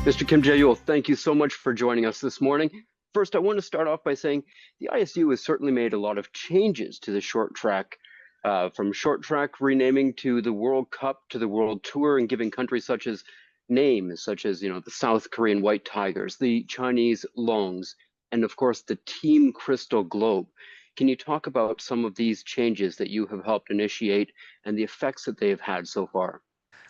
Mr. Kim Jae-youl, thank you so much for joining us this morning. First, I want to start off by saying the ISU has certainly made a lot of changes to the short track, from short track renaming to the World Cup to the World Tour, and giving countries such as names such as the South Korean White Tigers, the Chinese Longs, and of course the Team Crystal Globe. Can you talk about some of these changes that you have helped initiate and the effects that they have had so far?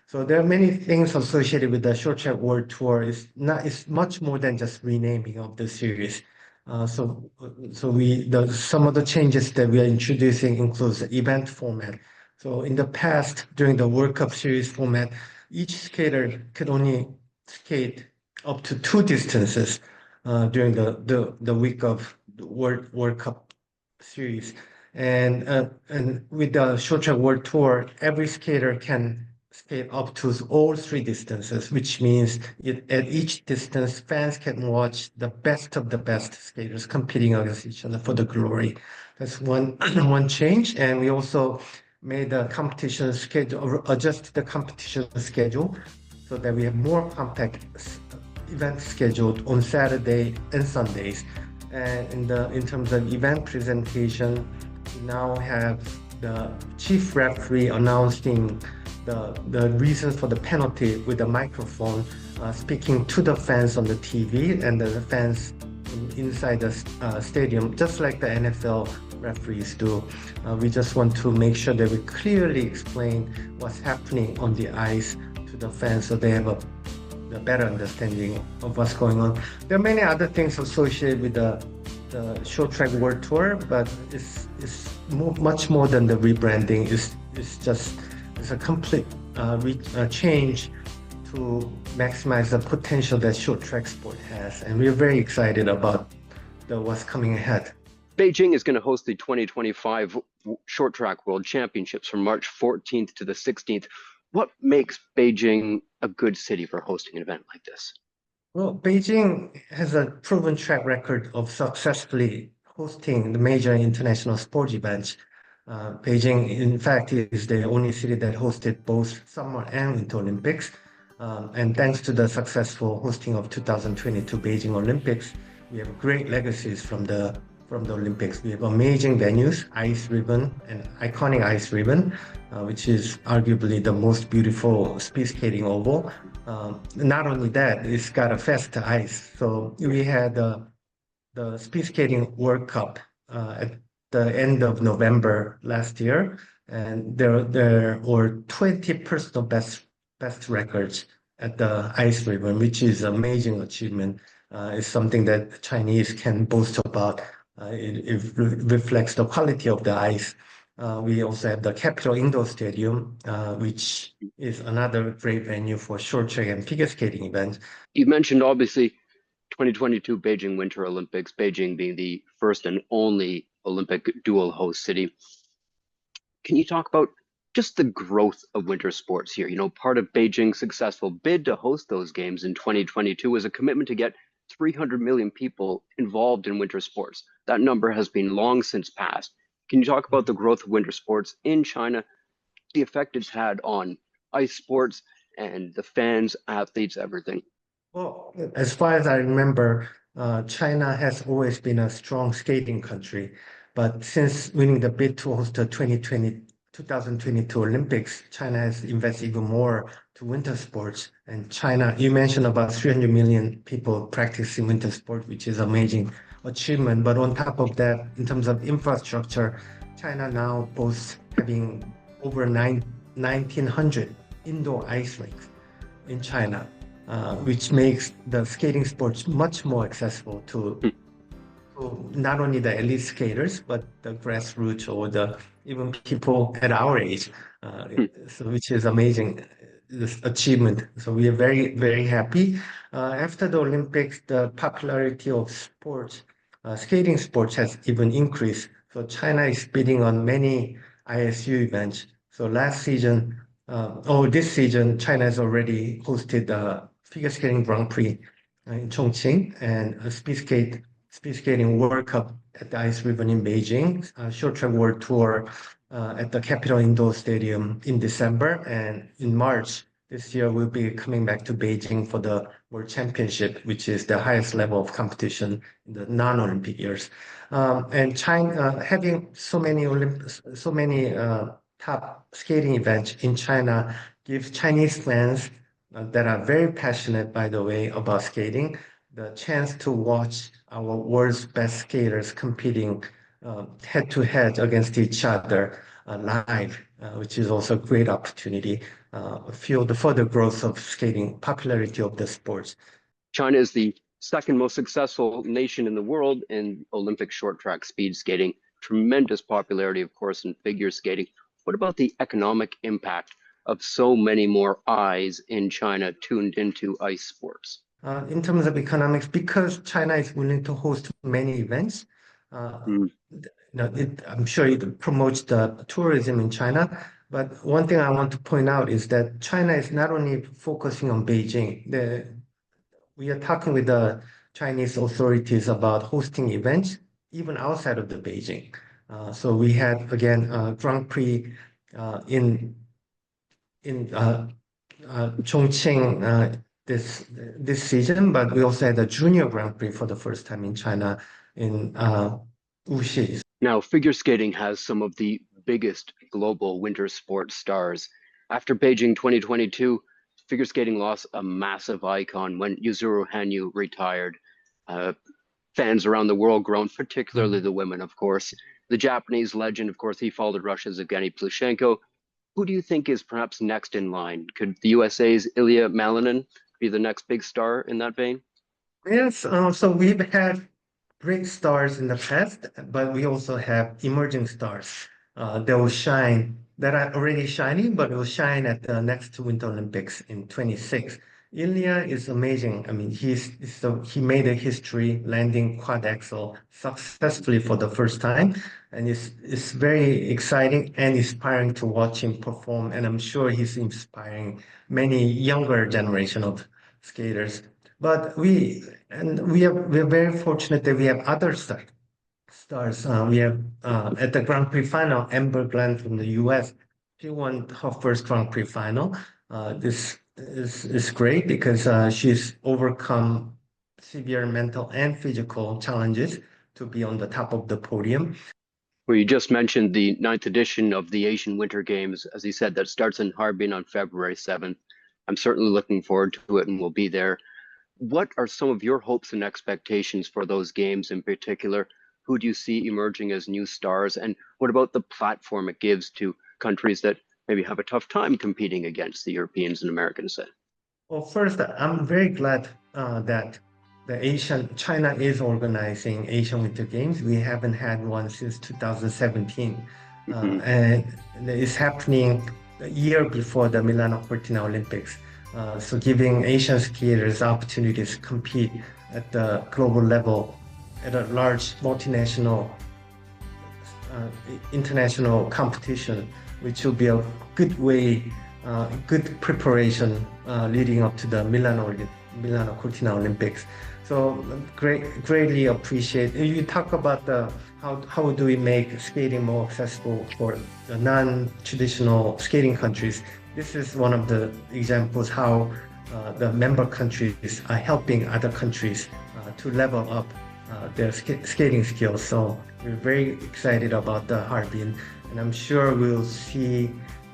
So there are many things associated with the short track world tour. It's much more than just renaming of the series. Some of the changes that we are introducing includes the event format. So in the past, during the World Cup series format, each skater could only skate up to two distances during the week of the World Cup series. And with the short track world tour, every skater can skate up to all three distances, which means at each distance, fans can watch the best of the best skaters competing against each other for the glory. That's one one change. And we also made the competition schedule, or adjust the competition schedule so that we have more compact events scheduled on Saturday and Sundays. And in terms of event presentation, we now have the chief referee announcing the reasons for the penalty with a microphone, speaking to the fans on the TV and the fans inside the stadium, just like the NFL referees do. We just want to make sure that we clearly explain what's happening on the ice to the fans so they have a better understanding of what's going on. There are many other things associated with the short track world tour, but it's much more than the rebranding. It's a complete change to maximize the potential that short track sport has, and we're very excited about what's coming ahead. Beijing is going to host the 2025 Short Track World Championships from March 14th to the 16th. What makes Beijing a good city for hosting an event like this? Well, Beijing has a proven track record of successfully hosting the major international sports events. Beijing, in fact, is the only city that hosted both Summer and Winter Olympics. And thanks to the successful hosting of 2022 Beijing Olympics, we have great legacies from the Olympics. We have amazing venues, Ice Ribbon, and iconic Ice Ribbon, which is arguably the most beautiful speed skating oval. Not only that, it's got a fast ice. So we had the Speed Skating World Cup at the end of November last year, and there were 20 personal best records at the Ice Ribbon, which is an amazing achievement. It's something that Chinese can boast about. It reflects the quality of the ice. We also have the Capital Indoor Stadium, which is another great venue for short track and figure skating events. You mentioned obviously 2022 Beijing Winter Olympics, Beijing being the first and only Olympic dual host city. Can you talk about just the growth of winter sports here? Part of Beijing's successful bid to host those games in 2022 was a commitment to get 300 million people involved in winter sports. That number has been long since passed. Can you talk about the growth of winter sports in China, the effect it's had on ice sports and the fans, athletes, everything? Well, as far as I remember, China has always been a strong skating country. But since winning the bid to host the 2022 Olympics, China has invested even more to winter sports. And China, you mentioned about 300 million people practicing winter sport, which is amazing achievement. But on top of that, in terms of infrastructure, China now boasts having over 1,900 indoor ice rinks in China, which makes the skating sports much more accessible to not only the elite skaters, but the grassroots or even people at our age, which is amazing, this achievement. So we are very, very happy. After the Olympics, the popularity of sports, skating sports has even increased. So China is bidding on many ISU events. So this season, China has already hosted the Figure Skating Grand Prix in Chongqing and a Speed Skating World Cup at the Ice Ribbon in Beijing, Short Track World Tour at the Capital Indoor Stadium in December, and in March, this year we'll be coming back to Beijing for the World Championship, which is the highest level of competition in the non-Olympic years. And China having so many top skating events in China gives Chinese fans that are very passionate, by the way, about skating, the chance to watch our world's best skaters competing head to head against each other live, which is also a great opportunity. Fuel the further growth of skating, popularity of the sports. China is the second most successful nation in the world in Olympic short track speed skating. Tremendous popularity, of course, in figure skating. What about the economic impact of so many more eyes in China tuned into ice sports? In terms of economics, because China is willing to host many events, Mm. I'm sure it promotes the tourism in China. But one thing I want to point out is that China is not only focusing on Beijing. We are talking with the Chinese authorities about hosting events even outside of the Beijing. So we had again Grand Prix in Chongqing this season, but we also had a Junior Grand Prix for the first time in China in Wuxi. Now, figure skating has some of the biggest global winter sports stars. After Beijing 2022, figure skating lost a massive icon when Yuzuru Hanyu retired. Fans around the world groaned, particularly the women, of course. The Japanese legend, of course, he followed Russia's Evgeny Plushenko. Who do you think is perhaps next in line? Could the USA's Ilya Malinin be the next big star in that vein? Yes, so we've had great stars in the past, but we also have emerging stars that will shine, that are already shining, but will shine at the next Winter Olympics in 26. Ilya is amazing. I mean, he made a history landing quad axel successfully for the first time, and it's very exciting and inspiring to watch him perform. And I'm sure he's inspiring many younger generation of skaters. But we're very fortunate that we have other stars. We have at the Grand Prix final, Amber Glenn from the US. She won her first Grand Prix final. This is great because she's overcome severe mental and physical challenges to be on the top of the podium. Well, you just mentioned the ninth edition of the Asian Winter Games, as you said, that starts in Harbin on February 7th. I'm certainly looking forward to it and we'll be there. What are some of your hopes and expectations for those games in particular? Who do you see emerging as new stars? And what about the platform it gives to countries that maybe have a tough time competing against the Europeans and Americans, say? Well, first, I'm very glad that China is organizing Asian Winter Games. We haven't had one since 2017, Mhm. and it's happening a year before the Milano Cortina Olympics. So giving Asian skaters opportunities to compete at the global level at a large multinational, international competition, which will be a good way, good preparation leading up to the Milano Cortina Olympics. So greatly appreciate. You talk about how do we make skating more accessible for the non-traditional skating countries. This is one of the examples how the member countries are helping other countries to level up their skating skills. So we're very excited about the Harbin, and I'm sure we'll see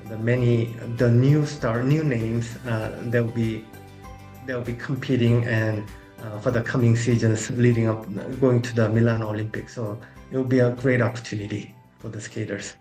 the new names they'll be competing and for the coming seasons leading up, going to the Milan Olympics. So it will be a great opportunity for the skaters.